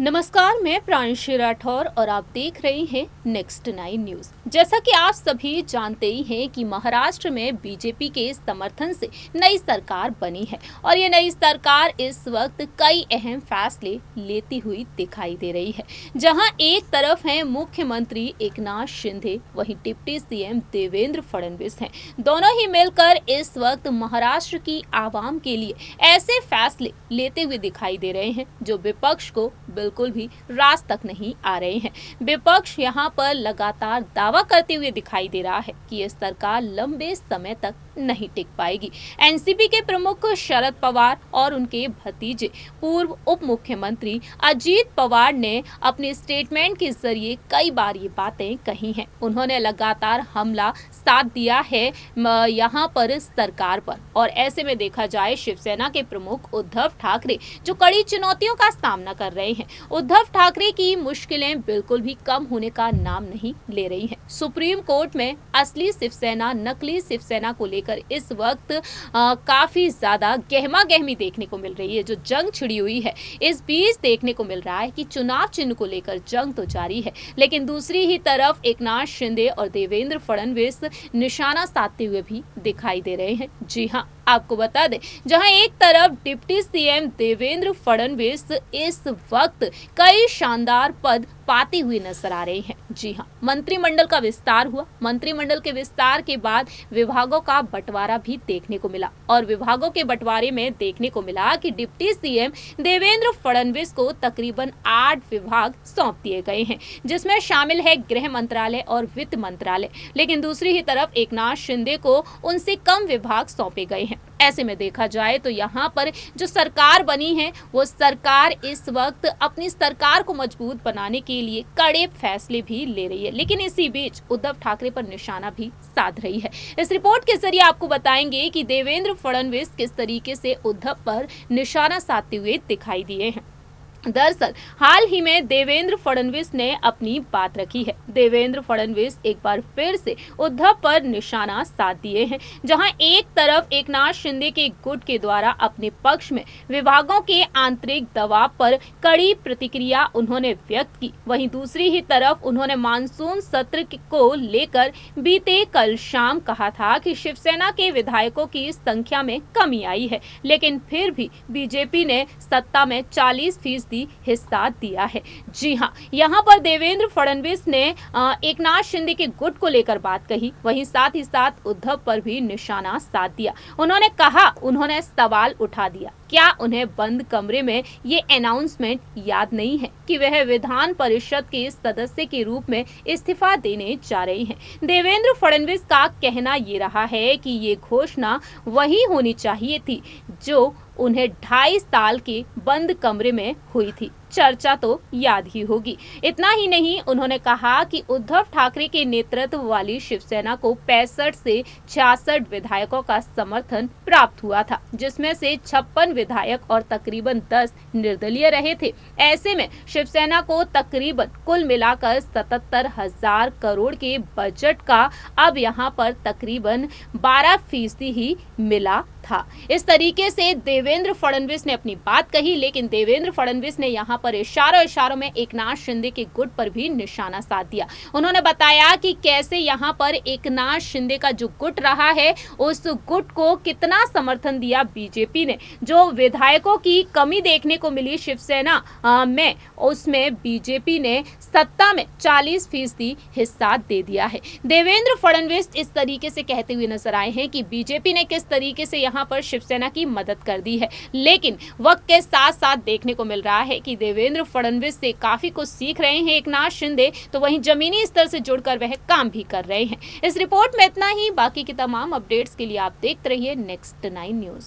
नमस्कार, मैं प्रांशी राठौर और आप देख रहे हैं नेक्स्ट 9 न्यूज। जैसा कि आप सभी जानते ही हैं कि महाराष्ट्र में बीजेपी के समर्थन से नई सरकार बनी है और ये नई सरकार इस वक्त कई अहम फैसले लेती हुई दिखाई दे रही है। जहां एक तरफ है मुख्यमंत्री एकनाथ शिंदे, वहीं डिप्टी सीएम देवेंद्र फडणवीस हैं। दोनों ही मिलकर इस वक्त महाराष्ट्र की आवाम के लिए ऐसे फैसले लेते हुए दिखाई दे रहे हैं जो विपक्ष को बिल्कुल भी रास तक नहीं आ रहे हैं। विपक्ष यहां पर लगातार दावा करते हुए दिखाई दे रहा है कि यह सरकार लंबे समय तक नहीं टिक पाएगी। एनसीपी के प्रमुख शरद पवार और उनके भतीजे पूर्व उप मुख्यमंत्री अजीत पवार ने अपने स्टेटमेंट के जरिए कई बार ये बातें कही हैं। उन्होंने लगातार हमला साथ दिया है यहाँ पर सरकार पर, और ऐसे में देखा जाए शिवसेना के प्रमुख उद्धव ठाकरे जो कड़ी चुनौतियों का सामना कर रहे हैं। उद्धव ठाकरे की मुश्किलें बिल्कुल भी कम होने का नाम नहीं ले रही हैं। सुप्रीम कोर्ट में असली शिवसेना नकली शिवसेना को लेकर इस वक्त काफी ज्यादा गहमा गहमी देखने को मिल रही है। जो जंग छिड़ी हुई है, इस बीच देखने को मिल रहा है कि चुनाव चिन्ह को लेकर जंग तो जारी है, लेकिन दूसरी ही तरफ एकनाथ शिंदे और देवेंद्र फडणवीस निशाना साधते हुए भी दिखाई दे रहे हैं। जी हाँ, आपको बता दें, जहां एक तरफ डिप्टी सीएम देवेंद्र फडणवीस इस वक्त कई शानदार पद पाते हुए नजर आ रहे हैं। जी हाँ, मंत्रिमंडल का विस्तार हुआ। मंत्रिमंडल के विस्तार के बाद विभागों का बंटवारा भी देखने को मिला और विभागों के बंटवारे में देखने को मिला कि डिप्टी सीएम देवेंद्र फडणवीस को तकरीबन 8 विभाग सौंप दिए गए हैं, जिसमें शामिल है गृह मंत्रालय और वित्त मंत्रालय। लेकिन दूसरी ही तरफ एकनाथ शिंदे को उनसे कम विभाग सौंपे गए हैं। ऐसे में देखा जाए तो यहाँ पर जो सरकार बनी है, वो सरकार इस वक्त अपनी सरकार को मजबूत बनाने के लिए कड़े फैसले भी ले रही है, लेकिन इसी बीच उद्धव ठाकरे पर निशाना भी साध रही है। इस रिपोर्ट के जरिए आपको बताएंगे कि देवेंद्र फडणवीस किस तरीके से उद्धव पर निशाना साधते हुए दिखाई दिए हैं। दरअसल हाल ही में देवेंद्र फडणवीस ने अपनी बात रखी है। देवेंद्र फडणवीस एक बार फिर से उद्धव पर निशाना साध दिए हैं। जहां एक तरफ एकनाथ शिंदे के गुट के द्वारा अपने पक्ष में विभागों के आंतरिक दबाव पर कड़ी प्रतिक्रिया उन्होंने व्यक्त की, वहीं दूसरी ही तरफ उन्होंने मानसून सत्र को लेकर बीते कल शाम कहा था कि शिवसेना के विधायकों की संख्या में कमी आई है, लेकिन फिर भी बीजेपी ने सत्ता में 40% हिस्सा दिया है। जी हां, यहां पर देवेंद्र फडणवीस ने एकनाथ शिंदे के गुट को लेकर बात कही, वहीं साथ ही साथ उद्धव पर भी निशाना साध दिया। उन्होंने कहा, उन्होंने सवाल उठा दिया, क्या उन्हें बंद कमरे में ये अनाउंसमेंट याद नहीं है कि वह विधान परिषद के सदस्य के रूप में इस्तीफा देने जा रहे हैं। देवेंद्र फडणवीस का कहना ये रहा है कि ये घोषणा वही होनी चाहिए थी जो उन्हें 2.5 साल के बंद कमरे में हुई थी। चर्चा तो याद ही होगी। इतना ही नहीं, उन्होंने कहा कि उद्धव ठाकरे के नेतृत्व वाली शिवसेना को 65 से 66 विधायकों का समर्थन प्राप्त हुआ था, जिसमें से 56 विधायक और तकरीबन 10 निर्दलीय रहे थे। ऐसे में शिवसेना को तकरीबन कुल मिलाकर 77,000 करोड़ के बजट का अब यहाँ पर तकरीबन 12% ही मिला था। इस तरीके से देवेंद्र फडणवीस ने अपनी बात कही, लेकिन देवेंद्र फडणवीस ने यहाँ पर इशारों में एकनाथ शिंदे के गुट पर भी निशाना साध दिया। उन्होंने बताया कि कैसे यहाँ पर एकनाथ शिंदे का जो गुट रहा है, उस गुट को कितना समर्थन दिया बीजेपी ने। जो विधायकों की कमी देखने को मिली शिवसेना में, उसमें बीजेपी ने सत्ता में 40% हिस्सा दे दिया है। देवेंद्र फडणवीस इस तरीके से कहते हुए नजर आए हैं कि बीजेपी ने किस तरीके से यहाँ पर शिवसेना की मदद कर दी है, लेकिन वक्त के साथ साथ देखने को मिल रहा है कि देवेंद्र फडणवीस से काफी कुछ सीख रहे हैं एकनाथ शिंदे, तो वहीं जमीनी स्तर से जुड़कर वह काम भी कर रहे हैं। इस रिपोर्ट में इतना ही। बाकी की तमाम अपडेट्स के लिए आप देखते रहिए नेक्स्ट 9 न्यूज।